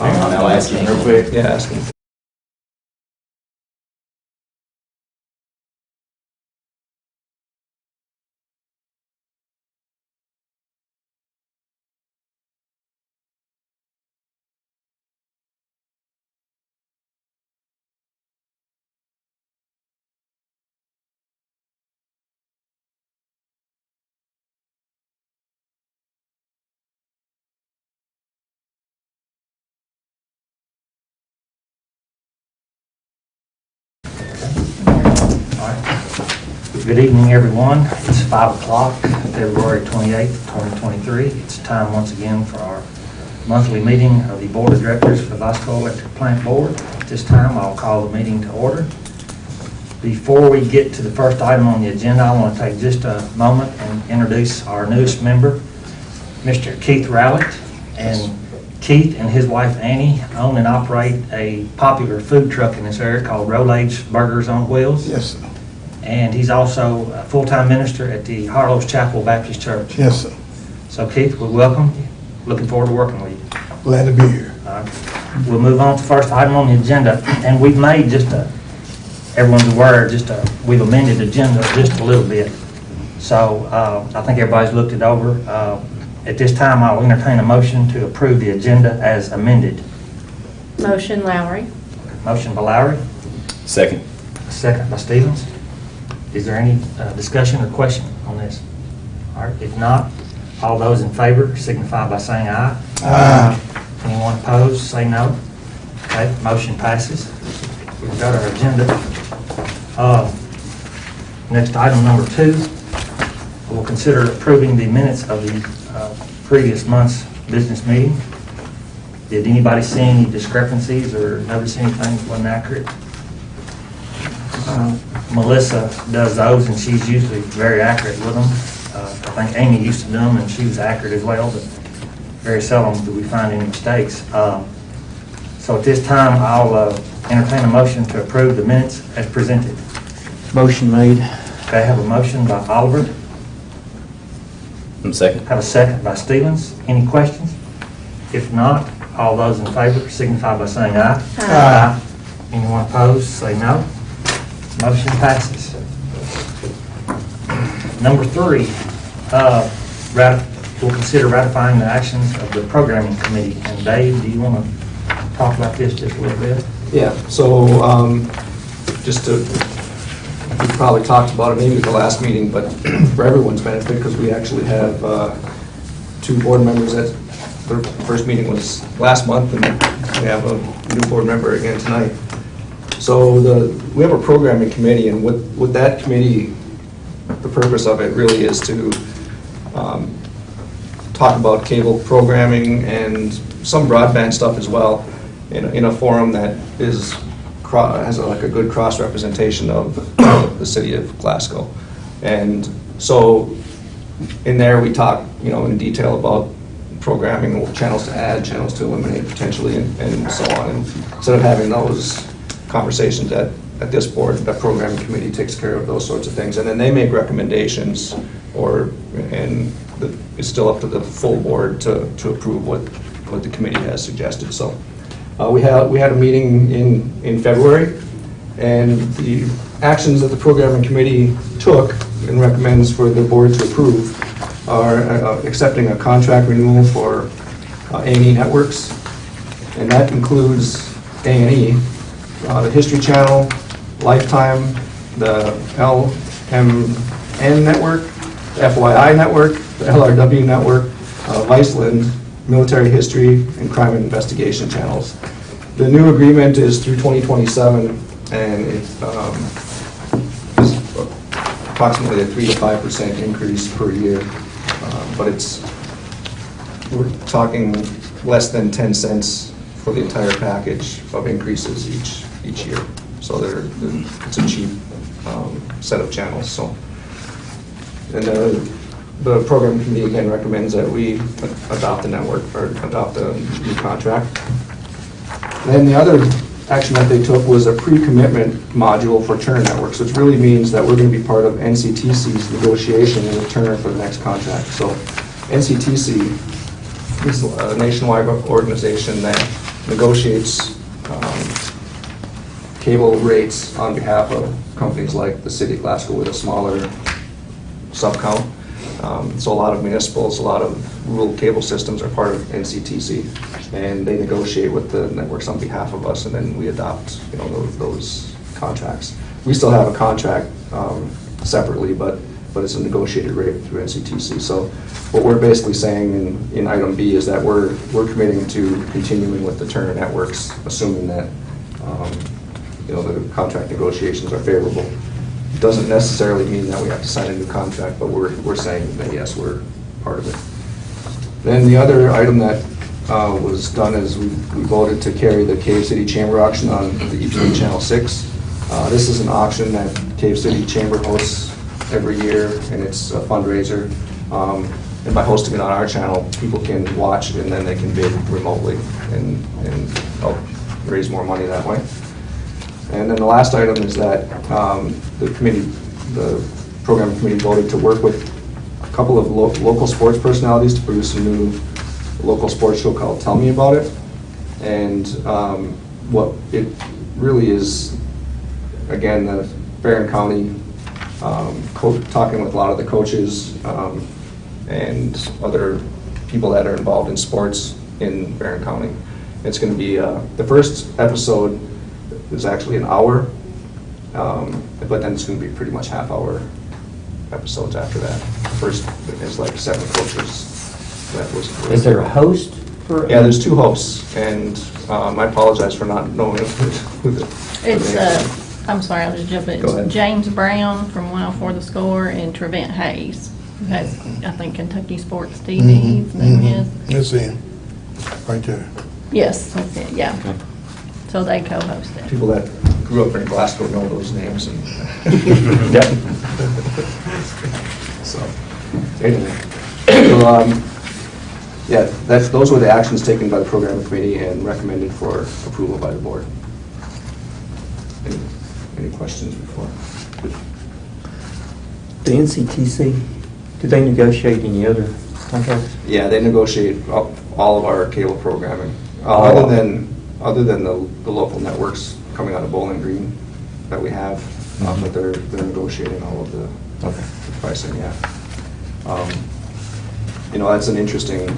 Hang on, I'll ask him real quick. Yeah, ask him. Good evening, everyone. It's 5 o'clock, February 28th, 2023. It's time once again for our monthly meeting of the Board of Directors for the Glasgow Electric Plant Board. At this time, I'll call the meeting to order. Before we get to the first item on the agenda, I want to take just a moment and introduce our newest member, Mr. Keith Rowlett. And Keith and his wife Annie own and operate a popular food truck in this area called Rollage Burgers on Wheels. Yes, sir. And he's also a full-time minister at the Harlow's Chapel Baptist Church. Yes, sir. So Keith, we welcome you. Looking forward to working with you. Glad to be here. All right. We'll move on to the first item on the agenda. And we've made everyone's aware, we've amended the agenda just a little bit. So I think everybody's looked it over. At this time, I'll entertain a motion to approve the agenda as amended. Motion, Lowry. Motion by Lowry. Second. Second by Stevens. Is there any discussion or question on this? All right, if not, all those in favor signify by saying aye. Aye. Anyone opposed, say no. Okay, motion passes. We've got our agenda. Next item, number 2, we'll consider approving the minutes of the previous month's business meeting. Did anybody see any discrepancies or notice anything that wasn't accurate? Melissa does those, and she's usually very accurate with them. I think Amy used to do them, and she was accurate as well, but very seldom do we find any mistakes. So at this time, I'll entertain a motion to approve the minutes as presented. Motion made. Okay, I have a motion by Oliver. Second. Have a second by Stevens. Any questions? If not, all those in favor signify by saying aye. Aye. Anyone opposed, say no. Motion passes. Number 3, we'll consider ratifying the actions of the programming committee. And Dave, do you want to talk about this just a little bit? Yeah, so we probably talked about it maybe at the last meeting, but for everyone's benefit, because we actually have 2 board members that their first meeting was last month, and we have a new board member again tonight. So we have a programming committee, and with that committee, the purpose of it really is to talk about cable programming and some broadband stuff as well in a forum that has a good cross-representation of the city of Glasgow. And so in there we talk in detail about programming, channels to add, channels to eliminate potentially, and so on. And instead of having those conversations at this board, the programming committee takes care of those sorts of things, and then they make recommendations, and it's still up to the full board to approve what the committee has suggested. So we had a meeting in February, and the actions that the programming committee took and recommends for the board to approve are accepting a contract renewal for A&E Networks, and that includes A&E, the History Channel, Lifetime, the LMN Network, the FYI Network, the LRW Network, Viceland, Military History, and Crime and Investigation channels. The new agreement is through 2027, and it is approximately a 3 to 5% increase per year, but we're talking less than 10 cents for the entire package of increases each year. So it's a cheap set of channels. So, and the program committee again recommends that we adopt the network or adopt a new contract. Then the other action that they took was a pre-commitment module for Turner Networks, which really means that we're going to be part of NCTC's negotiation in the Turner for the next contract. So NCTC is a nationwide organization that negotiates cable rates on behalf of companies like the city of Glasgow with a smaller sub-count. So a lot of municipals, a lot of rural cable systems are part of NCTC, and they negotiate with the networks on behalf of us, and then we adopt, those contracts. We still have a contract separately, but it's a negotiated rate through NCTC. So what we're basically saying in item B is that we're committing to continuing with the Turner networks, assuming that the contract negotiations are favorable. Doesn't necessarily mean that we have to sign a new contract, but we're saying that yes, we're part of it. Then the other item that was done is we voted to carry the Cave City Chamber auction on the EPA Channel 6. This is an auction that Cave City Chamber hosts every year, and it's a fundraiser. And by hosting it on our channel, people can watch and then they can bid remotely and help raise more money that way. And then the last item is that the program committee voted to work with a couple of local sports personalities to produce a new local sports show called Tell Me About It. And what it really is, again, the Barron County, talking with a lot of the coaches and other people that are involved in sports in Barron County. It's going to be, the first episode is actually an hour, but then it's going to be pretty much half-hour episodes after that. First is like 7 coaches. Is there a host for? Yeah, there's 2 hosts, and I apologize for not knowing who the. It's, I'm sorry, I'll just jump in. Go ahead. It's James Brown from 104 The Score and Trevent Hayes, who has, I think, Kentucky Sports TV. His name is. That's him, right there. Yes, that's it, yeah. So they co-host it. People that grew up in Glasgow know those names. And so, anyway. So, yeah, those were the actions taken by the program committee and recommended for approval by the board. Any questions before? The NCTC, do they negotiate any other contracts? Yeah, they negotiate all of our cable programming, other than the local networks coming out of Bowling Green that we have, but they're negotiating all of the pricing. Yeah, that's an interesting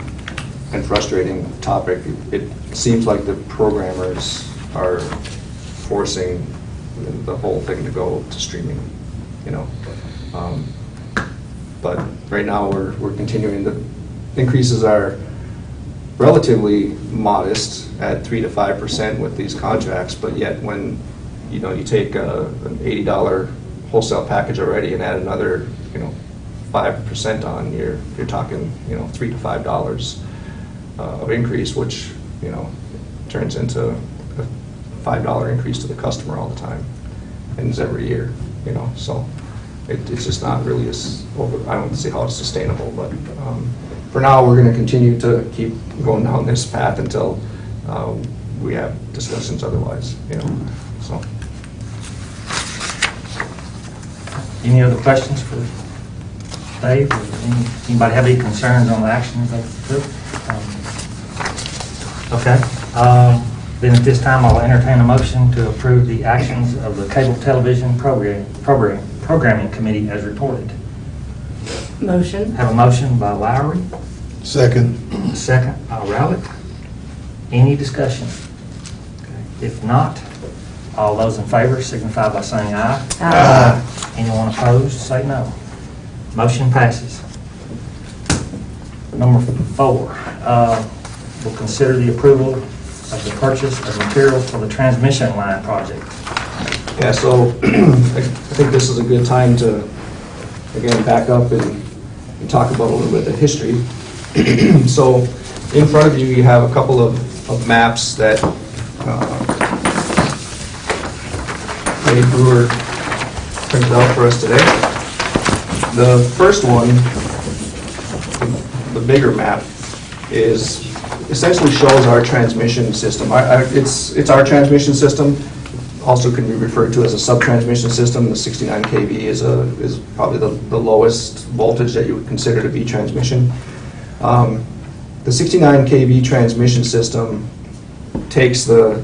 and frustrating topic. It seems like the programmers are forcing the whole thing to go to streaming, but right now we're continuing. The increases are relatively modest at 3 to 5% with these contracts, but yet when you take an $80 wholesale package already and add another 5% on, you're talking $3 to $5 of increase, which turns into a $5 increase to the customer all the time, and it's every year. So it's just not really I don't see how it's sustainable, but for now we're going to continue to keep going down this path until we have discussions otherwise. So. Any other questions for Dave? Or anybody have any concerns on the actions they took? Okay. Then at this time, I'll entertain a motion to approve the actions of the Cable Television Programming Committee as reported. Motion. Have a motion by Lowry, Second. second by Rowlett. Any discussion? If not, all those in favor signify by saying aye. Aye. Anyone opposed, say no. Motion passes. Number 4, we'll consider the approval of the purchase of materials for the transmission line project. Yeah, so I think this is a good time to, again, back up and talk about a little bit of history. So in front of you, you have a couple of maps that Dave Brewer printed out for us today. The first one, the bigger map, essentially shows our transmission system. It's our transmission system. Also can be referred to as a sub-transmission system. The 69 kV is probably the lowest voltage that you would consider to be transmission. The 69 kV transmission system takes the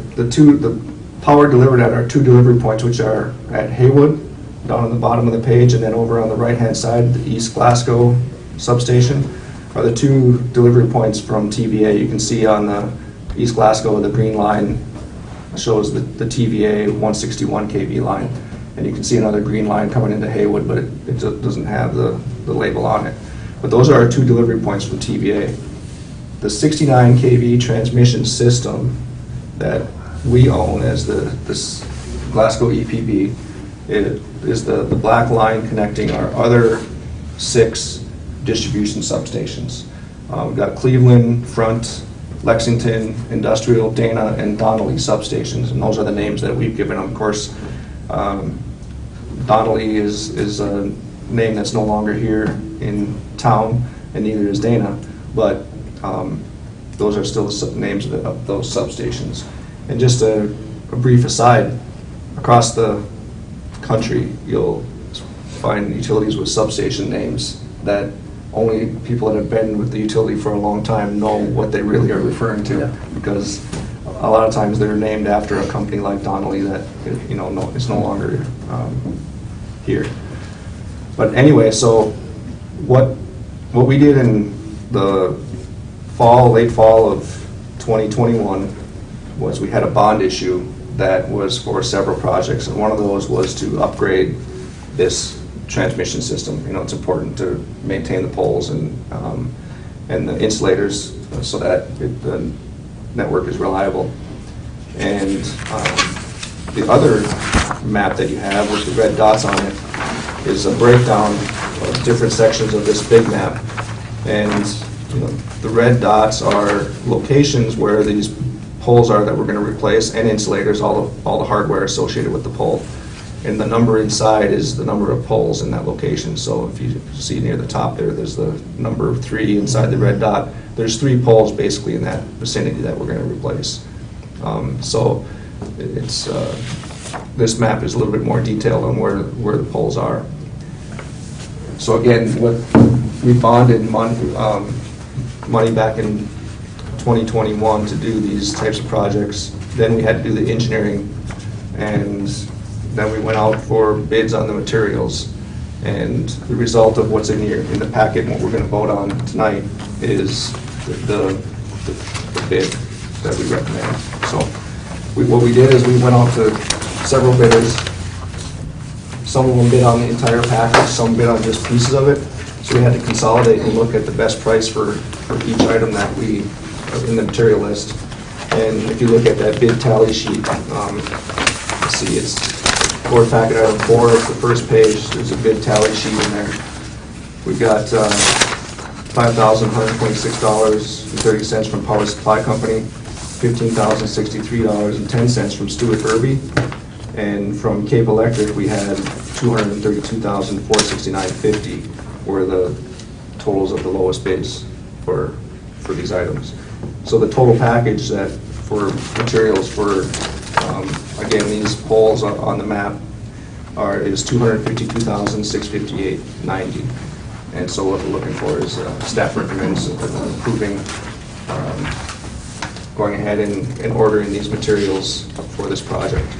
power delivered at our two delivery points, which are at Haywood, down on the bottom of the page, and then over on the right-hand side, the East Glasgow substation, are the two delivery points from TVA. You can see on the East Glasgow, the green line shows the TVA 161 kV line, and you can see another green line coming into Haywood, but it doesn't have the label on it. But those are our two delivery points from TVA. The 69 kV transmission system that we own as this Glasgow EPB is the black line connecting our other 6 distribution substations. We've got Cleveland, Front, Lexington, Industrial, Dana, and Donnelly substations, and those are the names that we've given them. Of course, Donnelly is a name that's no longer here in town, and neither is Dana, but those are still the names of those substations. And just a brief aside, across the country, you'll find utilities with substation names that only people that have been with the utility for a long time know what they really are referring to, because a lot of times they're named after a company like Donnelly that is no longer here. But anyway, so what we did in the late fall of 2021 was we had a bond issue that was for several projects, and one of those was to upgrade this transmission system. It's important to maintain the poles and the insulators so that the network is reliable. And the other map that you have with the red dots on it is a breakdown of different sections of this big map. And the red dots are locations where these poles are that we're going to replace, and insulators, all the hardware associated with the pole. And the number inside is the number of poles in that location. So if you see near the top there's the number 3 inside the red dot. There's 3 poles basically in that vicinity that we're going to replace. So it's this map is a little bit more detailed on where the poles are. So again, what we bonded money back in 2021 to do these types of projects. Then we had to do the engineering, and then we went out for bids on the materials. And the result of what's in the packet and what we're going to vote on tonight is the bid that we recommend. So what we did is we went out to several bidders. Some of them bid on the entire package, some bid on just pieces of it. So we had to consolidate and look at the best price for each item that we in the material list. And if you look at that bid tally sheet, let's see, it's board packet item 4, it's the first page. There's a bid tally sheet in there. We've got $5,126.30 from Power Supply Company, $15,063.10 from Stuart Irby, and from Cape Electric we had $232,469.50 were the totals of the lowest bids for these items. So the total package that for materials for again these poles on the map is $252,658.90. And so what we're looking for is staff recommends approving going ahead and ordering these materials for this project.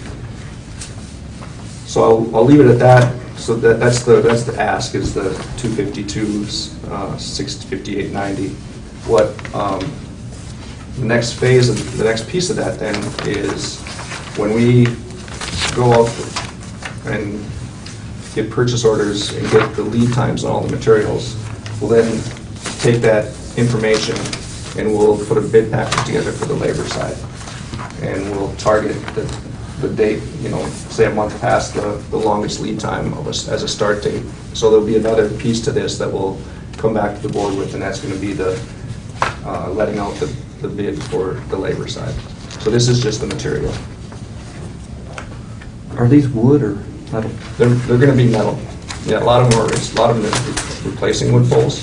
So I'll leave it at that. So that's the ask is the 252,658.90. What the next phase of the next piece of that then is when we go out and get purchase orders and get the lead times on all the materials, we'll then take that information and we'll put a bid package together for the labor side, and we'll target the date, say a month past the longest lead time of us as a start date. So there'll be another piece to this that we'll come back to the board with, and that's going to be the letting out the bid for the labor side. So this is just the material. Are these wood or metal? They're going to be metal. Yeah, a lot of them are replacing wood poles,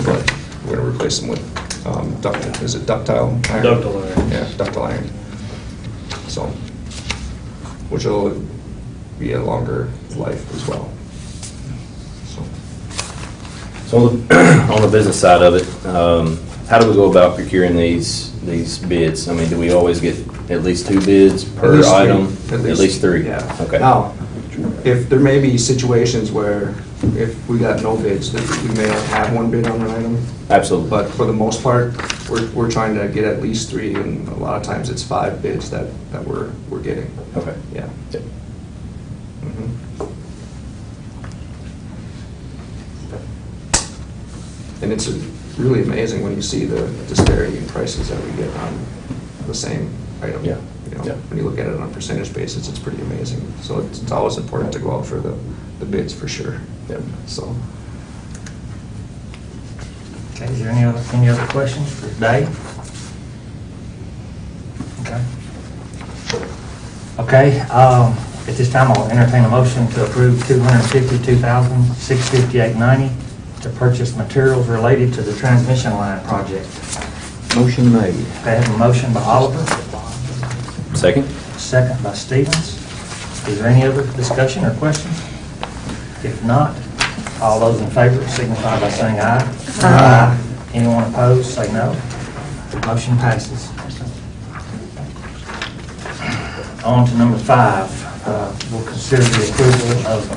but we're going to replace them with ductile iron? Ductile iron. Yeah, ductile iron. So, which will be a longer life as well. So on the business side of it, how do we go about procuring these bids? I mean, do we always get At least 2 bids At per least three. item? At least 3? Yeah. Okay. Now, if there may be situations where if we got no bids, that we may not have 1 bid on an item, Absolutely. but for the most part, we're trying to get at least 3, and a lot of times it's 5 bids that we're getting. Okay. Yeah. Yep. Mhm. And it's really amazing when you see the disparity in prices that we get on the same item. Yeah. You know, Yeah. when you look at it on a percentage basis, it's pretty amazing. So it's always important to go out for the bids for sure. Yep. So, Okay, is there any other questions for Dave? Okay. Okay, at this time, I'll entertain a motion to approve $252,658.90 to purchase materials related to the transmission line project. Motion made. Okay, I have a motion by Oliver, Second? second by Stevens. Is there any other discussion or questions? If not, all those in favor signify by saying aye. Aye. Anyone opposed, say no. Motion passes. On to number 5. We'll consider the approval of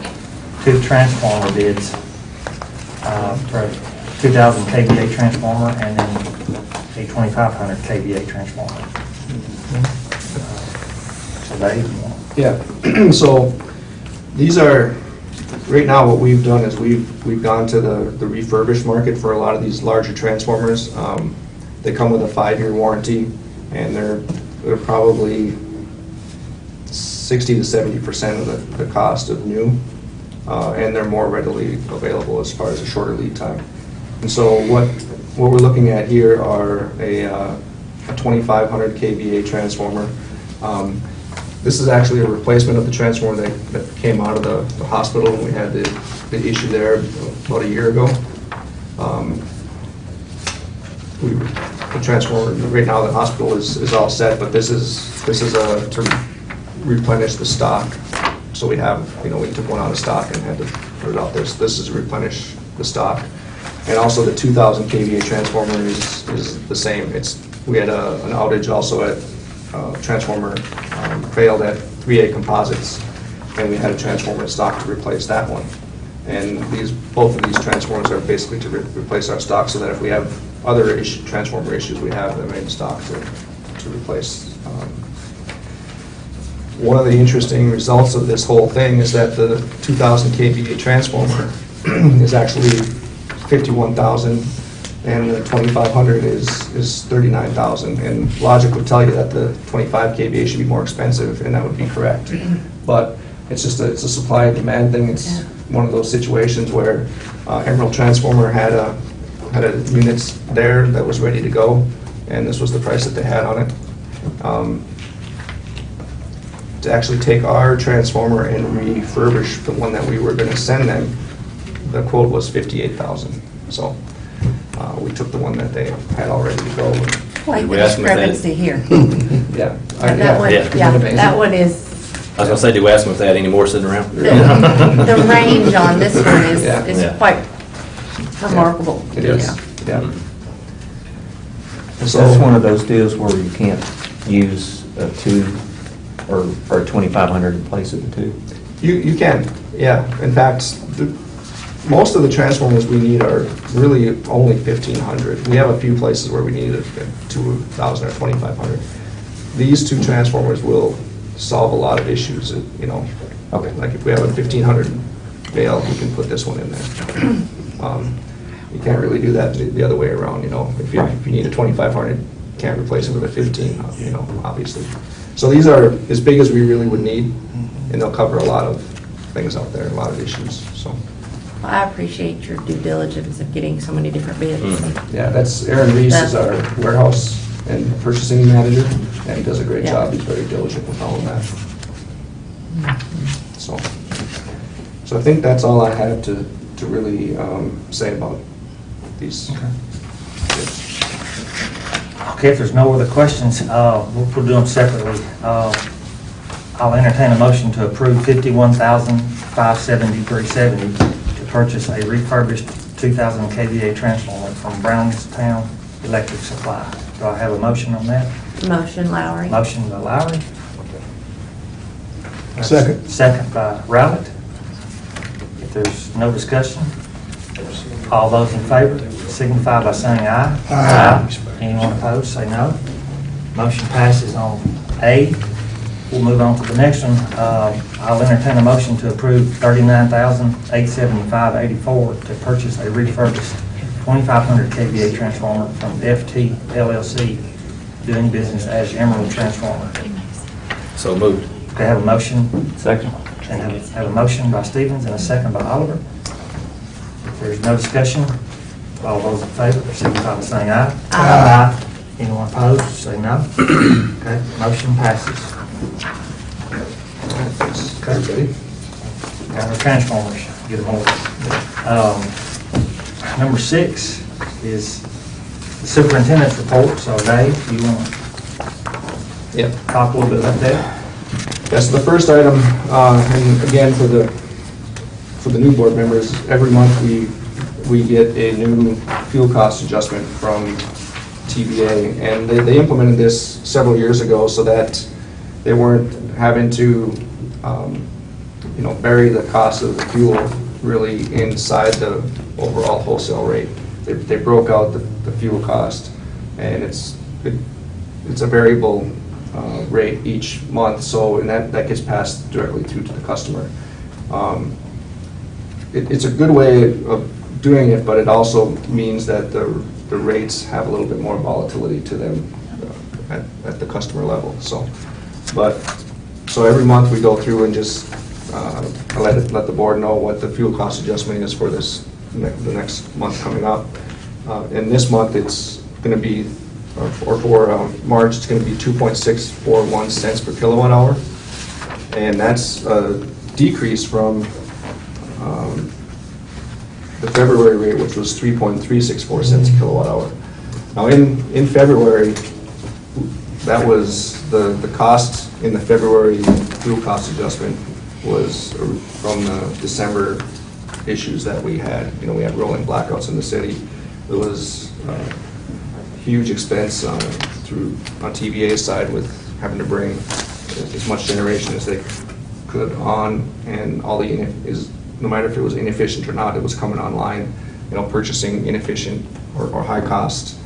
2 transformer bids for a 2,000 kVA transformer and then a 2,500 kVA transformer. So Dave, you want- yeah. So these are, right now what we've done is we've gone to the refurbished market for a lot of these larger transformers. They come with a 5-year warranty, and they're probably 60 to 70% of the cost of new, and they're more readily available as far as a shorter lead time. And so what we're looking at here are a 2,500 kVA transformer. This is actually a replacement of the transformer that came out of the hospital when we had the issue there about a year ago. The transformer, right now the hospital is all set, but this is to replenish the stock. So we have, we took one out of stock and had to put it out there. So this is to replenish the stock. And also the 2,000 kVA transformer is the same. We had an outage also at transformer failed at 3A Composites, and we had a transformer in stock to replace that one. And both of these transformers are basically to replace our stock, so that if we have other transformer issues, we have them in stock to replace. One of the interesting results of this whole thing is that the 2,000 kVA transformer is actually $51,000, and the 2,500 is $39,000. And logic would tell you that the 25 kVA should be more expensive, and that would be correct. But it's just it's a supply and demand thing. It's one of those situations where Emerald Transformer had a unit there that was ready to go, and this was the price that they had on it. To actually take our transformer and refurbish the one that we were going to send them, the quote was $58,000. So we took the one that they had all ready to go. Quite We the asked them if they- discrepancy here. Yeah. That one, Yeah. yeah, Amazing. that one is, I was gonna say, do we ask them if they had any more sitting around? the range on this one Yeah. is Yeah. quite remarkable. It is, Yeah. yeah. So that's one of those deals where you can't use a 2 or a 2,500 in place of the 2. You can, yeah. In fact, most of the transformers we need are really only 1,500. We have a few places where we need a 2,000 or 2,500. These 2 transformers will solve a lot of issues, Okay. Like if we have a 1,500 bale, we can put this one in there. You can't really do that the other way around, If you need a 2,500, you can't replace it with a 15, obviously. So these are as big as we really would need, and they'll cover a lot of things out there, a lot of issues, so. I appreciate your due diligence of getting so many different bids. Yeah, that's, Aaron Reese is our warehouse and purchasing manager, and he does a great Yeah. job. He's very diligent with all of that. So I think that's all I have to really say about these. bids. Okay, if there's no other questions, we'll do them separately. I'll entertain a motion to approve $51,573.70 to purchase a refurbished 2,000 kVA transformer from Brownstown Electric Supply. Do I have a motion on that? Motion, Lowry. Motion by Lowry. Second. Second by Rowlett. If there's no discussion, all those in favor signify by saying aye. Aye. Anyone opposed, say no. Motion passes on A. We'll move on to the next one. I'll entertain a motion to approve $39,875.84 to purchase a refurbished 2,500 kVA transformer from FT LLC, doing business as Emerald Transformer. So moved. They have a motion, Second. and have a motion by Stevens and a second by Oliver. If there's no discussion, all those in favor signify by saying aye. Aye. Anyone opposed, say no. Okay, motion passes. Thanks, everybody. Got our transformers, get them ordered. Number 6 is the superintendent's report. So Dave, you want to Yep. talk a little bit about that? Yes, the first item, and again, for the new board members, every month we get a new fuel cost adjustment from TVA, and they implemented this several years ago so that they weren't having to, bury the cost of the fuel really inside the overall wholesale rate. They broke out the fuel cost, and it's a variable rate each month, and that gets passed directly through to the customer. It's a good way of doing it, but it also means that the rates have a little bit more volatility to them at the customer level. So every month we go through and just let the board know what the fuel cost adjustment is for the next month coming up. And this month it's going to be, or for March, it's going to be 2.641 cents per kilowatt hour, and that's a decrease from the February rate, which was 3.364 cents a kilowatt hour. Now in February, that was the cost in the February fuel cost adjustment was from the December issues that we had. We had rolling blackouts in the city. It was huge expense on TVA's side with having to bring as much generation as they could on, and all no matter if it was inefficient or not, it was coming online. Purchasing inefficient or high cost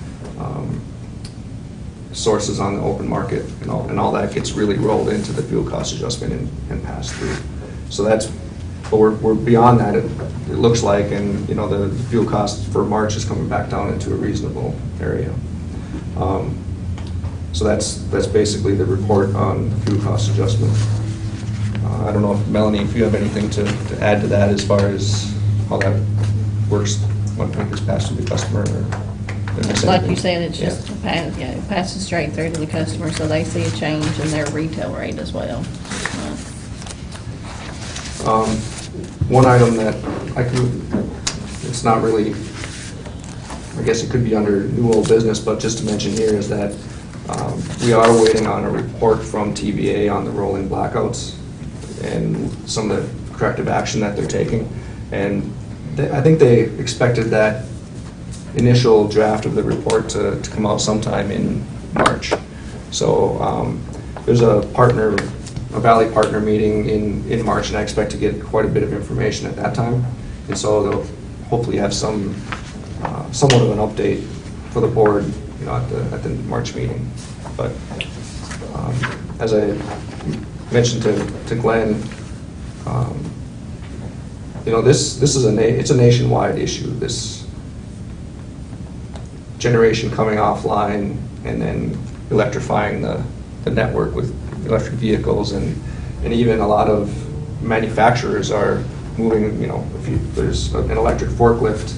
sources on the open market, and all that gets really rolled into the fuel cost adjustment and passed through. So but we're beyond that. It looks like, and the fuel cost for March is coming back down into a reasonable area. So that's basically the report on the fuel cost adjustment. I don't know if Melanie, if you have anything to add to that as far as how that works when it gets passed to the customer, or Like you said, it's Yeah. just it passes straight through to the customer, so they see a change in their retail rate as well. One item that it's not really, I guess it could be under new old business, but just to mention here is that we are waiting on a report from TVA on the rolling blackouts and some of the corrective action that they're taking. And I think they expected that initial draft of the report to come out sometime in March. So there's a Valley partner meeting in March, and I expect to get quite a bit of information at that time. And so they'll hopefully have somewhat of an update for the board, at the March meeting. But as I mentioned to Glenn, this is it's a nationwide issue. This generation coming offline and then electrifying the network with electric vehicles, and even a lot of manufacturers are moving. If there's an electric forklift,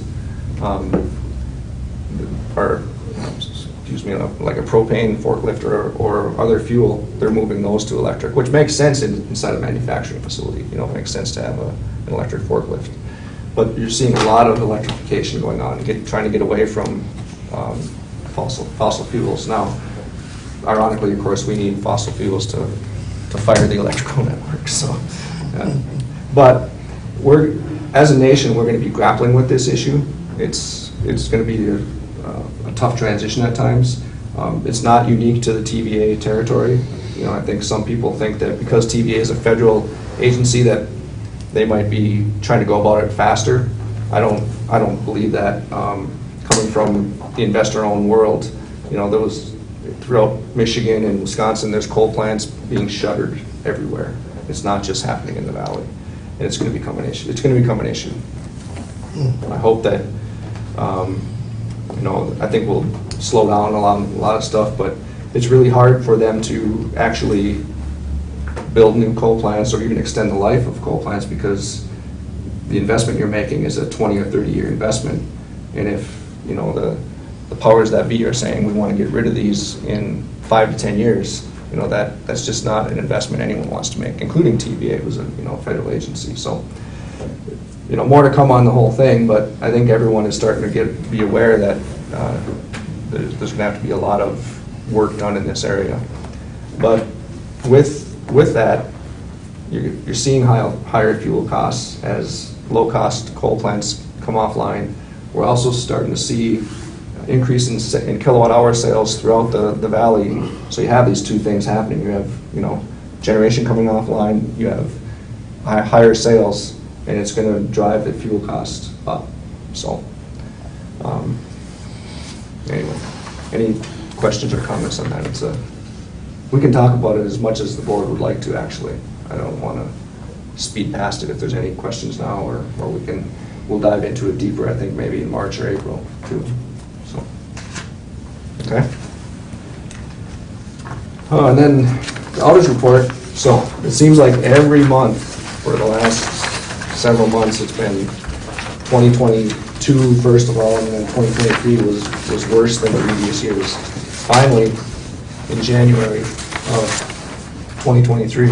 like a propane forklift or other fuel, they're moving those to electric, which makes sense inside a manufacturing facility. It makes sense to have an electric forklift. But you're seeing a lot of electrification going on, trying to get away from fossil fuels. Now, ironically, of course, we need fossil fuels to fire the electrical network. So, but as a nation, we're going to be grappling with this issue. It's going to be a tough transition at times. It's not unique to the TVA territory. You know, I think some people think that because TVA is a federal agency that they might be trying to go about it faster. I don't believe that. Coming from the investor-owned world, you know, there was throughout Michigan and Wisconsin, there's coal plants being shuttered everywhere. It's not just happening in the valley, and it's going to become an issue. It's going to become an issue. I hope that, you know, I think we'll slow down a lot of stuff, but it's really hard for them to actually build new coal plants or even extend the life of coal plants because the investment you're making is a 20 or 30-year investment. And if, you know, the powers that be are saying we want to get rid of these in 5 to 10 years, you know, that's just not an investment anyone wants to make, including TVA, who's a, you know, federal agency. So, you know, more to come on the whole thing, but I think everyone is starting to be aware that there's going to have to be a lot of work done in this area. But with that, you're seeing higher fuel costs as low-cost coal plants come offline. We're also starting to see increase in kilowatt-hour sales throughout the valley. So you have these two things happening. You have, you know, generation coming offline. You have higher sales, and it's going to drive the fuel cost up. So anyway, any questions or comments on that? We can talk about it as much as the board would like to, actually. I don't want to speed past it if there's any questions now, or we'll dive into it deeper, I think, maybe in March or April, too. So, okay. And then the outage report. So it seems like every month for the last several months it's been 2022 first of all, and then 2023 was worse than the previous years. Finally, in January of 2023,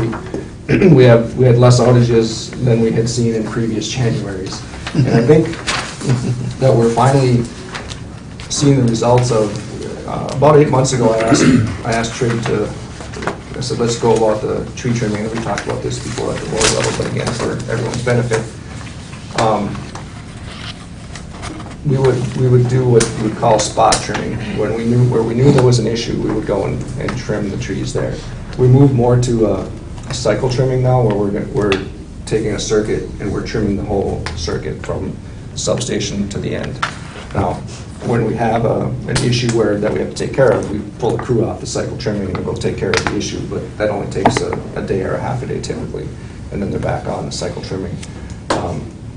we had less outages than we had seen in previous Januaries. And I think that we're finally seeing the results of, about 8 months ago I asked Trig I said, let's go about the tree trimming. We talked about this before at the board level, but again, for everyone's benefit. We would do what we would call spot trimming. Where we knew there was an issue, we would go and trim the trees there. We moved more to a cycle trimming now, where we're taking a circuit and we're trimming the whole circuit from substation to the end. Now, when we have an issue that we have to take care of, we pull the crew off the cycle trimming and go take care of the issue, but that only takes a day or a half a day typically, and then they're back on the cycle trimming.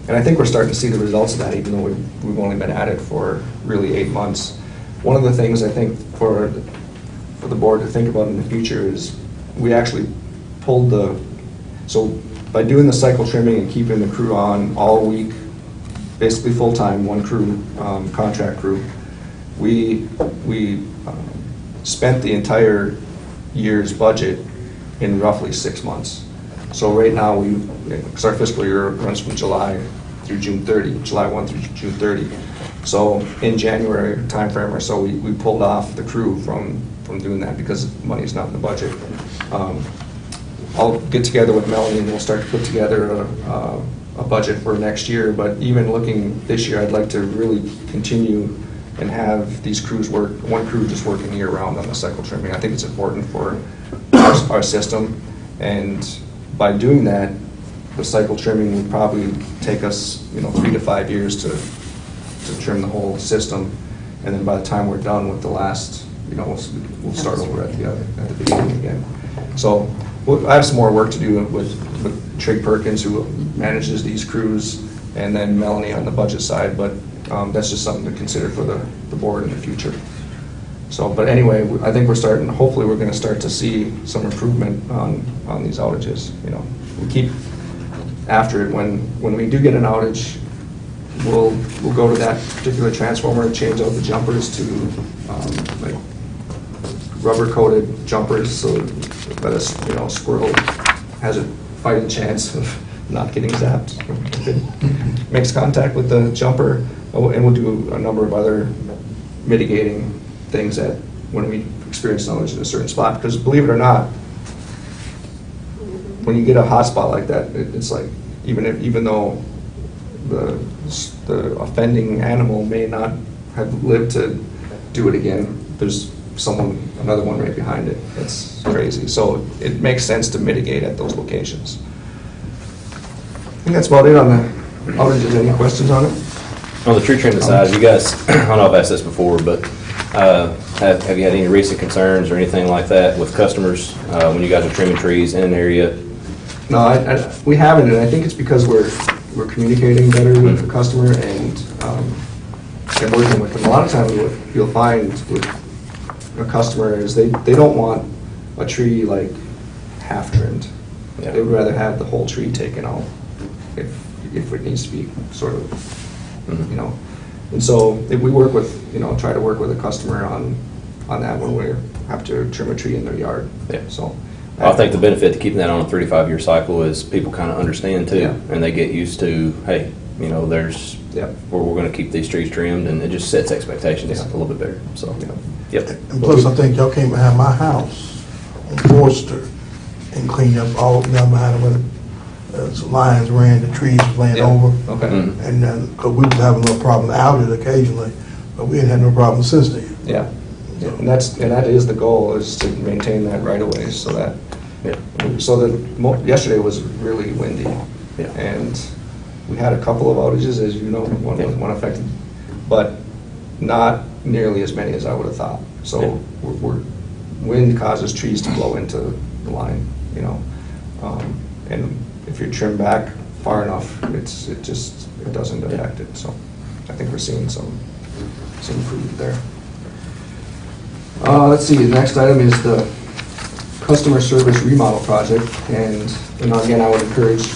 And I think we're starting to see the results of that, even though we've only been at it for really 8 months. One of the things I think for the board to think about in the future is we actually pulled so by doing the cycle trimming and keeping the crew on all week, basically full-time, one crew, contract crew, we spent the entire year's budget in roughly 6 months. So right now, because our fiscal year runs from July through June 30, July 1 through June 30. So in January timeframe or so, we pulled off the crew from doing that because money's not in the budget. I'll get together with Melanie and we'll start to put together a budget for next year. But even looking this year, I'd like to really continue and have these crews work, one crew just working year round on the cycle trimming. I think it's important for our system, and by doing that, the cycle trimming would probably take us, 3 to 5 years to trim the whole system, and then by the time we're done with the last, we'll start over at the beginning again. So I have some more work to do with Trig Perkins, who manages these crews, and then Melanie on the budget side, but that's just something to consider for the board in the future. So, but anyway, I think hopefully we're going to start to see some improvement on these outages. We keep after it. When we do get an outage, we'll go to that particular transformer, change out the jumpers to like rubber-coated jumpers, so that a squirrel has a fighting chance of not getting zapped if it makes contact with the jumper. And we'll do a number of other mitigating things that when we experience knowledge in a certain spot, because believe it or not, when you get a hot spot like that, it's like even though the offending animal may not have lived to do it again, there's another one right behind it. It's crazy. So it makes sense to mitigate at those locations. I think that's about it on the outages. Any questions on it? On the tree trimming side, you guys, I don't know if I've asked this before, but have you had any recent concerns or anything like that with customers when you guys are trimming trees in an area? No, we haven't, and I think it's because we're communicating better with the customer and working with them. A lot of times what you'll find with a customer is they don't want a tree like half trimmed. Yeah. They would rather have the whole tree taken out if it needs to be sort of, you know. And so if we work with, try to work with a customer on that when we have to trim a tree in their yard. Yeah. So I think the benefit to keeping that on a 35-year cycle is people kind of understand too, Yeah. and they get used to, hey, there's, Yep. we're going to keep these trees trimmed, and it just sets expectations Yeah. a little bit better. So, Yeah. yep. And plus, I think y'all came behind my house on Forster and cleaned up all down behind where some lions ran, the trees was laying Yeah. over. Okay. Mhm. And, cause we was having a little problem out it occasionally, but we ain't had no problem since then. Yeah. Yeah. And that is the goal, is to maintain that right of way so that, Yeah. yesterday was really windy. Yeah. And we had a couple of outages, as you know, one affected, but not nearly as many as I would have thought. So Yeah. wind causes trees to blow into the line, and if you're trimmed back far enough, it doesn't affect it. So I think we're seeing some improvement there. Let's see, the next item is the customer service remodel project, and again, I would encourage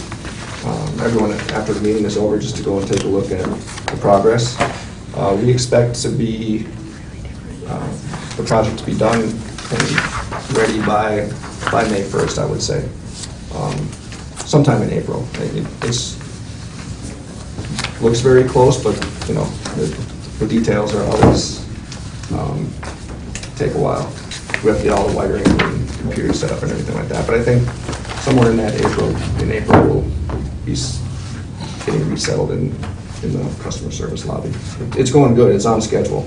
everyone after the meeting is over just to go and take a look at the progress. We expect to be the project to be done and ready by May 1st, I would say, sometime in April. It's looks very close, but the details are always take a while. We have to get all the wiring and computers set up and everything like that. But I think somewhere in April, we'll be getting resettled in the customer service lobby. It's going good. It's on schedule.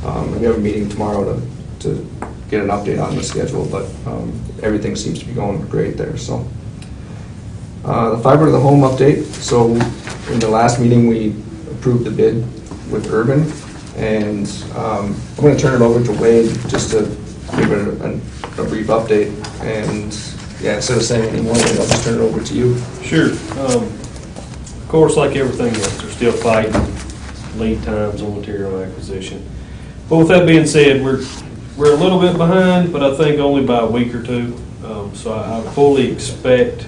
We have a meeting tomorrow to get an update on the schedule, but everything seems to be going great there. So the fiber to the home update. So in the last meeting, we approved the bid with Urban, and I'm going to turn it over to Wade just to give it a brief update. And yeah, instead of saying any more, Wade, I'll just turn it over to you. Sure. Of course, like everything else, they're still fighting lead times on material acquisition. But with that being said, we're a little bit behind, but I think only by a week or two. So I fully expect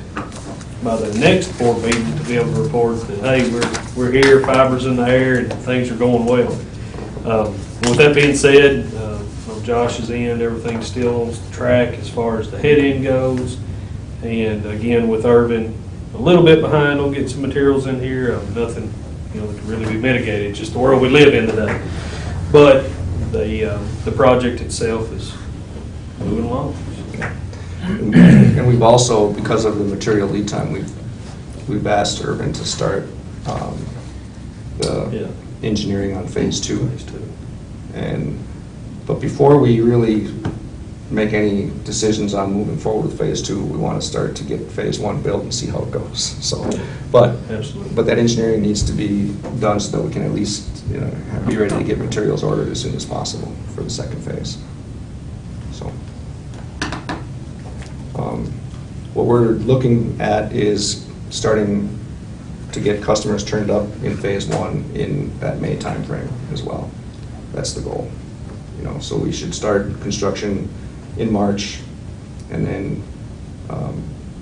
by the next board meeting to be able to report that, hey, we're here, fiber's in the air, and things are going well. With that being said, on Josh's end, everything's still on track as far as the head end goes. And again, with Irvin, a little bit behind on getting some materials in here. Nothing, that can really be mitigated. It's just the world we live in today. But the project itself is moving along. And we've also, because of the material lead time, we've asked Urban to start the engineering on phase 2. But before we really make any decisions on moving forward with phase 2, we want to start to get phase 1 built and see how it goes. So, but that engineering needs to be done so that we can at least be ready to get materials ordered as soon as possible for the second phase. So, what we're looking at is starting to get customers turned up in phase 1 in that May timeframe as well. That's the goal. So we should start construction in March, and then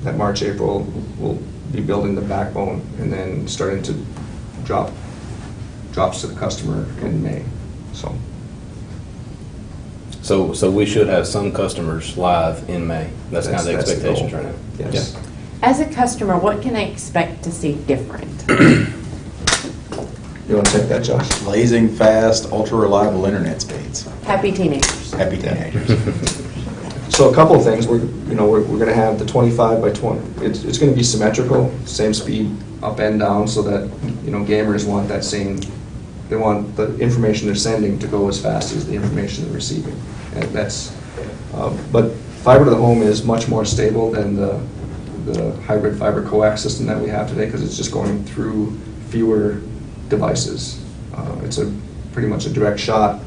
that March, April, we'll be building the backbone and then starting to drops to the customer in May. So we should have some customers live in May. That's kind of the That's the expectations goal. right now. Yes. Yeah. As a customer, what can I expect to see different? You want to take that, Josh? Blazing fast, ultra-reliable internet speeds. Happy teenagers. Happy teenagers. So a couple of things. We're going to have the 25 by 20. It's going to be symmetrical, same speed up and down, so that gamers want that same. They want the information they're sending to go as fast as the information they're receiving. And that's, but fiber to the home is much more stable than the hybrid fiber coax system that we have today, because it's just going through fewer devices. It's pretty much a direct shot,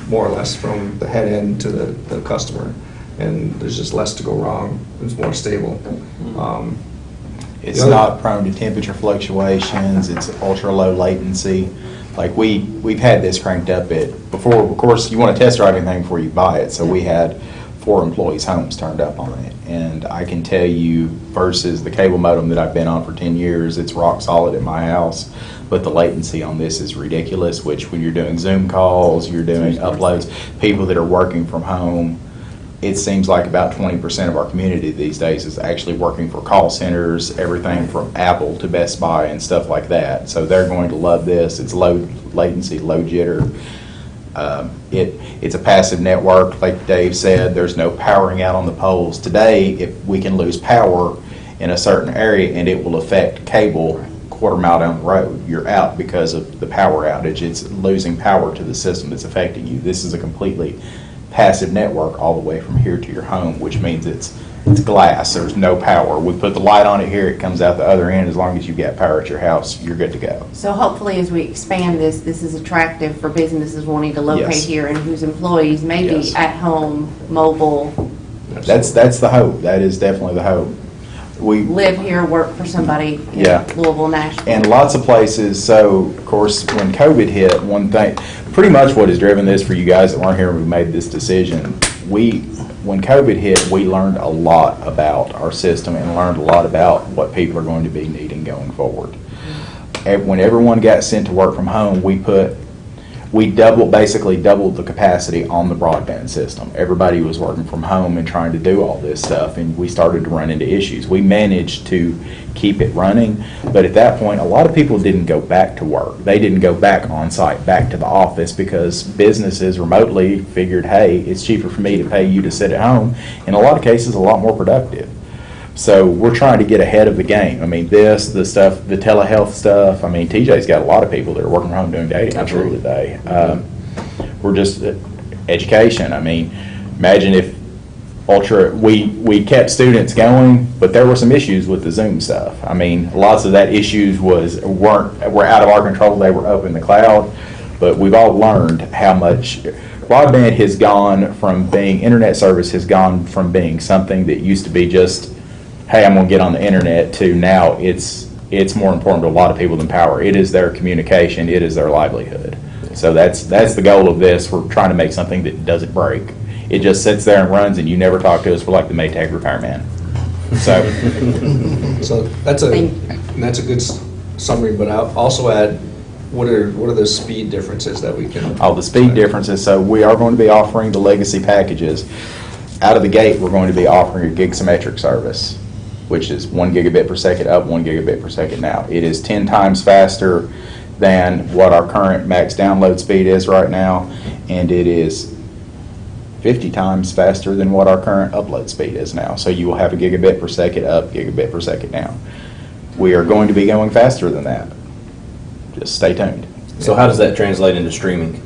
more or less, from the head end to the customer, and there's just less to go wrong. It's more stable. It's not prone to temperature fluctuations, it's ultra low latency. Like we've had this cranked up before, of course, you want to test drive anything before you buy it, so we had 4 employees' homes turned up on it. And I can tell you, versus the cable modem that I've been on for 10 years, it's rock solid at my house. But the latency on this is ridiculous, which when you're doing Zoom calls, you're doing uploads, people that are working from home, it seems like about 20% of our community these days is actually working for call centers, everything from Apple to Best Buy and stuff like that. So they're going to love this. It's low latency, low jitter. It's a passive network, like Dave said. There's no powering out on the poles. Today, if we can lose power in a certain area and it will affect cable quarter mile down the road, you're out because of the power outage. It's losing power to the system that's affecting you. This is a completely passive network all the way from here to your home, which means it's glass. There's no power. We put the light on it here, it comes out the other end. As long as you get power at your house, you're good to go. So hopefully as we expand this is attractive for businesses wanting to locate Yes. here and whose employees may be Yes. at home, mobile, That's the hope. That is definitely the hope. We live here, work for somebody in Yeah. Louisville, Nashville. And lots of places, so of course, when COVID hit, one thing, pretty much what has driven this for you guys that weren't here when we made this decision, when COVID hit, we learned a lot about our system and learned a lot about what people are going to be needing going forward. And when everyone got sent to work from home, we basically doubled the capacity on the broadband system. Everybody was working from home and trying to do all this stuff, and we started to run into issues. We managed to keep it running, but at that point, a lot of people didn't go back to work. They didn't go back on site, back to the office, because businesses remotely figured, hey, it's cheaper for me to pay you to sit at home. In a lot of cases, a lot more productive. So we're trying to get ahead of the game. I mean, the stuff, the telehealth stuff, I mean, TJ's got a lot of people that are working from home doing data entry today. We're just, education. I mean, imagine if we kept students going, but there were some issues with the Zoom stuff. I mean, lots of that issues were out of our control. They were up in the cloud, but we've all learned how much broadband has gone from being, internet service has gone from being something that used to be just, hey, I'm going to get on the internet, to now it's more important to a lot of people than power. It is their communication. It is their livelihood. So that's the goal of this. We're trying to make something that doesn't break. It just sits there and runs, and you never talk to us. We're like the Maytag repairman. So that's a good summary, but I'll also add, what are the speed differences that we can? All the speed differences. So we are going to be offering the legacy packages. Out of the gate, we're going to be offering a gig symmetric service, which is 1 gigabit per second up, 1 gigabit per second now. It is 10 times faster than what our current max download speed is right now, and it is 50 times faster than what our current upload speed is now. So you will have a gigabit per second up, gigabit per second down. We are going to be going faster than that. Just stay tuned. So how does that translate into streaming?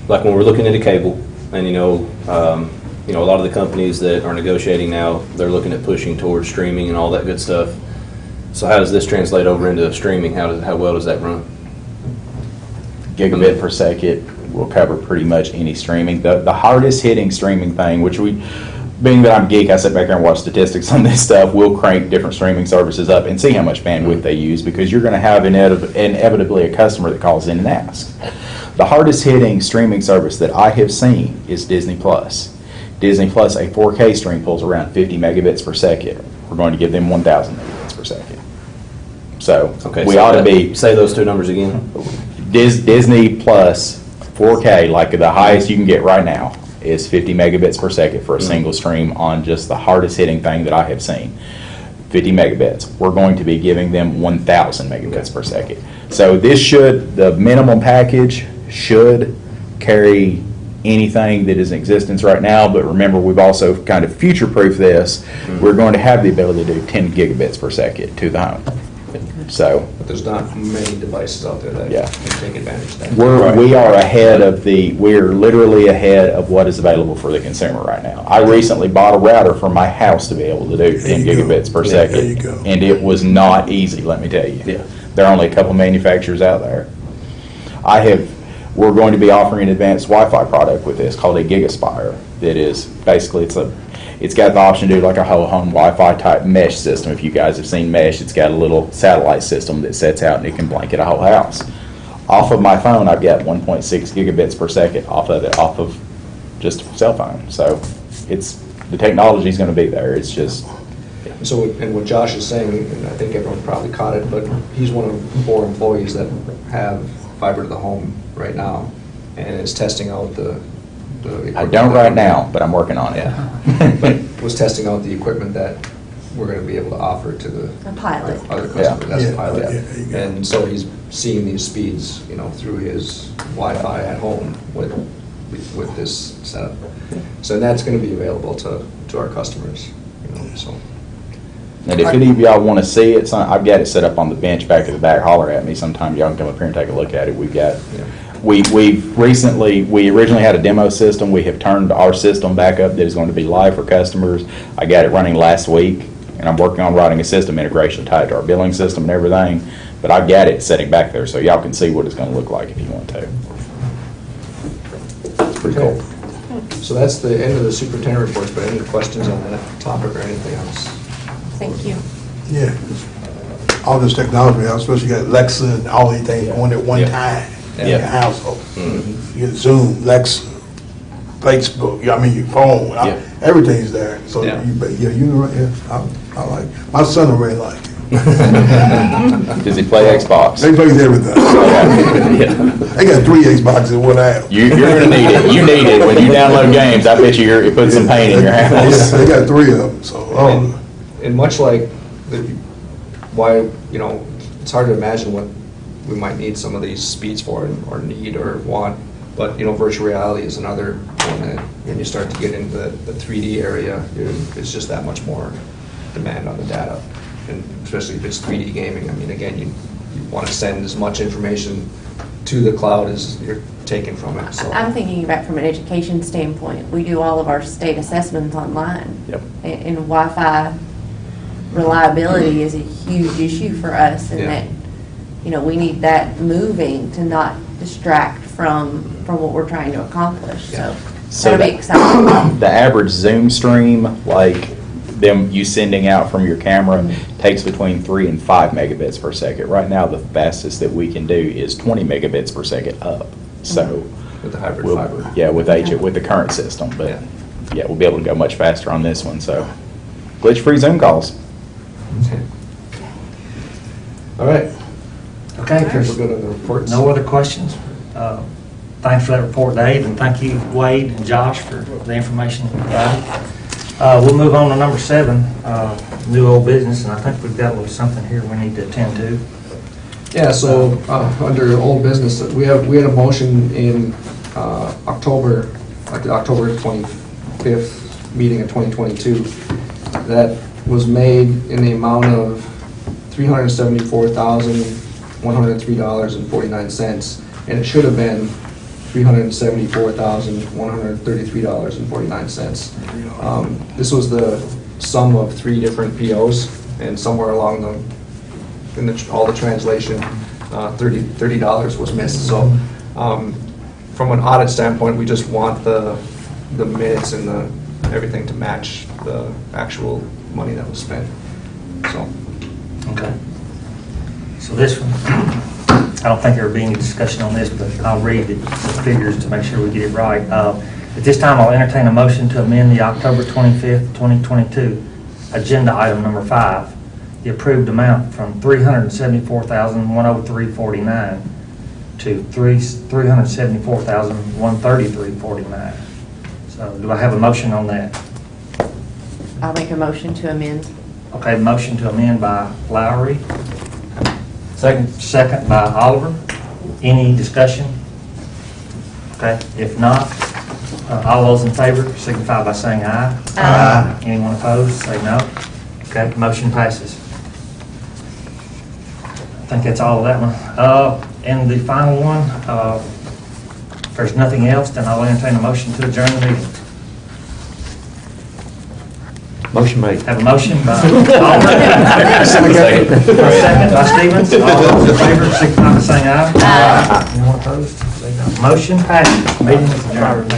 Like when we're looking into cable, and a lot of the companies that are negotiating now, they're looking at pushing towards streaming and all that good stuff. So how does this translate over into streaming? How well does that run? Gigabit per second will cover pretty much any streaming. The hardest hitting streaming thing, which being that I'm a geek, I sit back there and watch statistics on this stuff. We'll crank different streaming services up and see how much bandwidth they use, because you're going to have inevitably a customer that calls in and asks. The hardest hitting streaming service that I have seen is Disney Plus. Disney Plus, a 4K stream pulls around 50 megabits per second. We're going to give them 1,000 megabits per second. So we ought to be... Say those two numbers again. Disney Plus 4K, like the highest you can get right now, is 50 megabits per second for a single stream on just the hardest hitting thing that I have seen. 50 megabits. We're going to be giving them 1,000 megabits per second. So the minimum package should carry anything that is in existence right now, but remember, we've also kind of future-proofed this. We're going to have the ability to do 10 gigabits per second to the home. So But there's not many devices out there that Yeah. can take advantage of that. we are ahead of we're literally ahead of what is available for the consumer right now. I recently bought a router for my house to be able to do 10 There you go. gigabits per Yeah, second. there you go. And it was not easy, let me tell you. Yeah. There are only a couple manufacturers out there. We're going to be offering an advanced Wi-Fi product with this called a GigaSpire. That is, basically, it's got the option to do like a whole home Wi-Fi type mesh system. If you guys have seen mesh, it's got a little satellite system that sets out and it can blanket a whole house. Off of my phone, I've got 1.6 gigabits per second off of just a cell phone. So the technology's going to be there. It's just, So, and what Josh is saying, and I think everyone probably caught it, but he's one of 4 employees that have fiber to the home right now, and is testing out the I don't right now, but I'm working on it. Yeah, but was testing out the equipment that we're gonna be able to offer to the A pilot. other customers, as a Yeah, pilot. yeah, there you go. And so he's seeing these speeds, through his Wi-Fi at home with this setup. So that's gonna be available to our customers, so. And if any of y'all want to see it, I've got it set up on the bench back of the back. Holler at me sometime. Y'all can come up here and take a look at it. We've got, we originally had a demo system. We have turned our system back up that is going to be live for customers. I got it running last week, and I'm working on writing a system integration tied to our billing system and everything. But I've got it setting back there so y'all can see what it's going to look like if you want to. It's pretty cool. So that's the end of the superintendent reports, but any questions on that topic or anything else? Thank you. Yeah. All this technology, especially you got Alexa and all these things going at one Yeah. time in Yeah. your household. You get Zoom, Alexa, Facebook, your phone, Yeah. everything's there. So Yeah. I like, my son already like it. Does he play Xbox? They plays everything. Yeah. They got 3 Xboxes in one house. You're gonna need it. You need it when you download games. I bet you it puts some pain in your house. They got 3 of them, so. And much like why, it's hard to imagine what we might need some of these speeds for or need or want. But, virtual reality is another one that when you start to get into the 3D area, it's just that much more demand on the data. And especially if it's 3D gaming, again, you want to send as much information to the cloud as you're taking from it, so. I'm thinking about from an education standpoint, we do all of our state assessments online. Yep. And Wi-Fi reliability is a huge issue for us, and Yeah. that, we need that moving to not distract from what we're trying to accomplish, so So that'll be exciting. The average Zoom stream, like you sending out from your camera, takes between 3 and 5 megabits per second. Right now, the fastest that we can do is 20 megabits per second up. So With the hybrid fiber. yeah, with the current system, but Yeah. yeah, we'll be able to go much faster on this one. So glitch-free Zoom calls. All right. Okay, if We're there's good on the reports. no other questions, thanks for that report, Dave, and thank you, Wade and Josh, for the information provided. We'll move on to number 7, new old business, and I think we've got a little something here we need to attend to. Yeah, so, under old business, we had a motion in, October, like the October 25th meeting of 2022, that was made in the amount of $374,103.49, and it should have been $374,133.49. This was the sum of 3 different POs, and somewhere along all the translation, $30 was missed. So, from an audit standpoint, we just want the minutes and everything to match the actual money that was spent. So, Okay. So this one, I don't think there will be any discussion on this, but I'll read the figures to make sure we get it right. At this time, I'll entertain a motion to amend the October 25th, 2022 agenda item number 5, the approved amount from $374,103.49 to $374,133.49. So do I have a motion on that? I'll make a motion to amend. Okay, motion to amend by Lowry. Second by Oliver. Any discussion? Okay, if not, all those in favor signify by saying aye. Aye. Anyone opposed, say no. Okay, motion passes. I think that's all of that one. And the final one, if there's nothing else, then I'll entertain a motion to adjourn the meeting. Motion made. Have a motion by Albert. Second by Stevens. All those in favor, signify by saying aye. Anyone opposed? Motion passes. Meeting is adjourned.